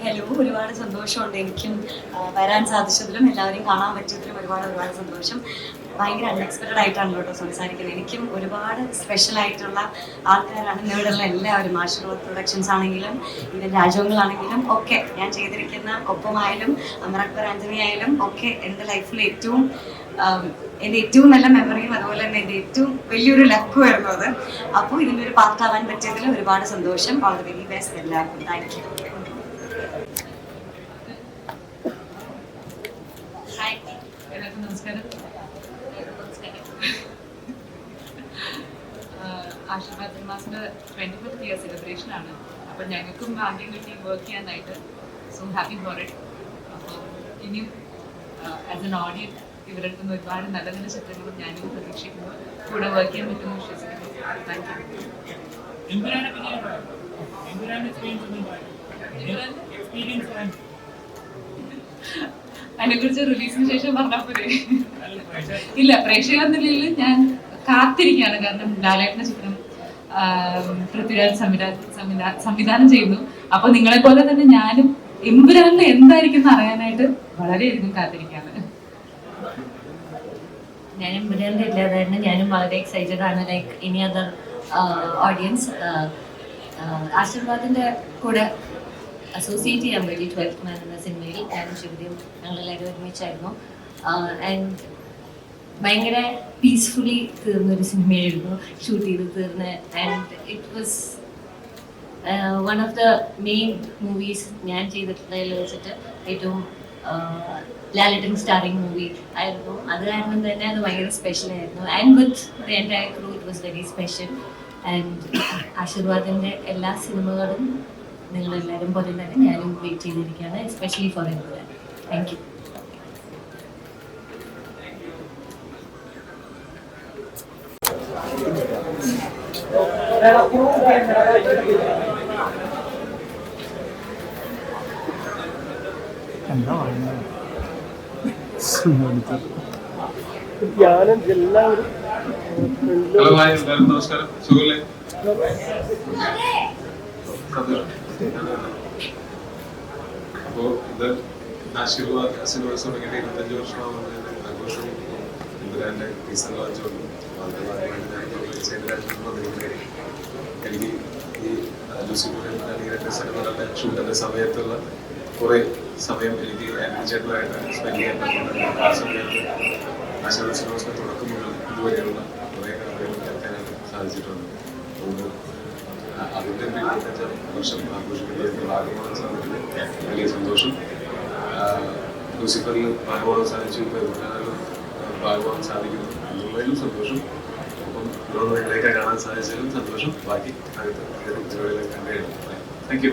Hello, ഒരുപാട് സന്തോഷമുണ്ട്. എനിക്കും വരാൻ സാധിച്ചതിലും എല്ലാവരെയും കാണാൻ പറ്റിയതിലും ഒരുപാട് സന്തോഷം. ഭയങ്കര അൺഎക്സ്പെക്റ്റഡ് ആയിട്ടാണ് കേട്ടോ സംസാരിക്കുന്നത്. എനിക്കും ഒരുപാട് സ്പെഷ്യൽ ആയിട്ടുള്ള ആൾക്കാരാണ് ഇന്നിവിടെയുള്ള എല്ലാവരും. ആശീർവാദ് പ്രൊഡക്ഷൻസ് ആണെങ്കിലും ഇതിൻ്റെ രാജകങ്ങളാണെങ്കിലും ഒക്കെ ഞാൻ ചെയ്തിരിക്കുന്ന ഒപ്പമായാലും അമറക്ബർ ആന്റണി ആയാലും ഒക്കെ എൻ്റെ ലൈഫിൽ എൻ്റെ ഏറ്റവും നല്ല മെമ്മറിയും അതുപോലെ തന്നെ എൻ്റെ ഏറ്റവും വലിയൊരു ലക്കുമായിരുന്നു അത്. അപ്പോൾ ഇതിൻ്റെ ഒരു പാർട്ടാവാൻ പറ്റിയതിൽ ഒരുപാട് സന്തോഷം. ഓൾ ദി വെരി ബെസ്റ്റ് എല്ലാവർക്കും. Thank you. ഹായ്, എല്ലാവർക്കും നമസ്കാരം. ആശീർവാദ് സിനിമാസിന്റെ 25th ഇയർ സെലിബ്രേഷൻ ആണ്. അപ്പോൾ ഞങ്ങൾക്കും ഭാഗ്യം കിട്ടി വർക്ക് ചെയ്യാനായിട്ട്. So happy for it. അപ്പോൾ ഇനിയും ആസ് എൻ ഓഡിയൻസ് ഇവരുടെ അടുത്ത് നിന്ന് ഒരുപാട് നല്ല നല്ല ചിത്രങ്ങളും ഞാനും പ്രതീക്ഷിക്കുന്നു. കൂടെ വർക്ക് ചെയ്യാൻ പറ്റുമെന്ന് വിശ്വസിക്കുന്നു. Thank you. അതിനെക്കുറിച്ച് റിലീസിന് ശേഷം പറഞ്ഞാൽ പോലെ ഇല്ല, പ്രേക്ഷക നിലയിൽ ഞാൻ കാത്തിരിക്കുകയാണ്. കാരണം ലാലേട്ടൻ്റെ ചിത്രം പൃഥ്വിരാജ് സംവിധാനം ചെയ്യുന്നു. അപ്പൊ നിങ്ങളെ പോലെ തന്നെ ഞാനും എമ്പുരാനിൽ എന്തായിരിക്കും അറിയാനായിട്ട് വളരെയധികം കാത്തിരിക്കുകയാണ്. ഞാൻ എമ്പുരാനിൽ ഇല്ലാതായിരുന്നു. ഞാനും വളരെ എക്സൈറ്റഡ് ആണ്. ലൈക്ക് എനി അതർ ഓഡിയൻസ് ആശീർവാദിന്റെ കൂടെ അസോസിയേറ്റ് ചെയ്യാൻ വേണ്ടി 12th മാൻ എന്ന സിനിമയിൽ ഞാനും ശിവദേവും ഞങ്ങളെല്ലാവരും ഒരുമിച്ചായിരുന്നു. ആൻഡ് ഭയങ്കര പീസ്ഫുള്ളി തീർന്നൊരു സിനിമയായിരുന്നു ഷൂട്ട് ചെയ്ത് തീർന്ന്. And it was one of the main movies ഞാൻ ചെയ്തിട്ടുള്ളതിൽ വെച്ചിട്ട് ഏറ്റവും ലാലേട്ടൻ സ്റ്റാറിങ് മൂവി ആയിരുന്നു. അത് കാരണം തന്നെ അത് ഭയങ്കര സ്പെഷ്യലായിരുന്നു. And with the entire crew it was very special. And ആശീർവാദിൻ്റെ എല്ലാ സിനിമകളും നിങ്ങളെല്ലാവരും പോലെ തന്നെ ഞാനും വെയിറ്റ് ചെയ്തിരിക്കുകയാണ്, especially for Empuraan. Thank you. എന്താ പറയുന്നത്? ഹലോ, ഹായ് എല്ലാവരും നമസ്കാരം. സുഖല്ലേ? അപ്പോൾ ഇത് ആശീർവാദ് സിനിമാസ് തുടങ്ങിയിട്ട് 25 വർഷമാവുന്നതിന്റെ ആഘോഷം. ഇന്ദ്രാന്റെ ടീസർ ലോഞ്ച് വന്നു. വളരെ ഭാഗ്യമായിട്ട് എനിക്ക് ഈ ലൂസിഫർ സിനിമകളുടെ ഷൂട്ടിന്റെ സമയത്തുള്ള കുറെ സമയം എനിക്ക് ചേട്ടനായിട്ട് സ്പെൻഡ് ചെയ്യാൻ പറ്റുന്നുണ്ട്. ആ സമയത്ത് ആശീർവാദ് സിനിമാസിന്റെ തുടക്കം മുതൽ ഇതുവരെയുള്ള കുറെ കാര്യങ്ങൾ കേൾക്കാനായിട്ട് സാധിച്ചിട്ടുണ്ട്. അതുകൊണ്ട് അതിൻ്റെ 25 വർഷം ആഘോഷിക്കുന്നതിന് ഭാഗമാകാൻ സാധിക്കുന്നത് വലിയ സന്തോഷം. ലൂസിഫറിൽ ഭാഗമാകാൻ സാധിച്ചു. ഇപ്പോൾ എവിടെയാണെങ്കിലും ഭാഗമാകാൻ സാധിക്കുന്നു എന്നുള്ളതിലും സന്തോഷം. അപ്പം ഇവരോട് നിങ്ങളെയൊക്കെ കാണാൻ സാധിച്ചതിലും സന്തോഷം. ബാക്കി അടുത്ത പരിപാടിയിലൊക്കെ കണ്ടു കഴിഞ്ഞു. Thank you.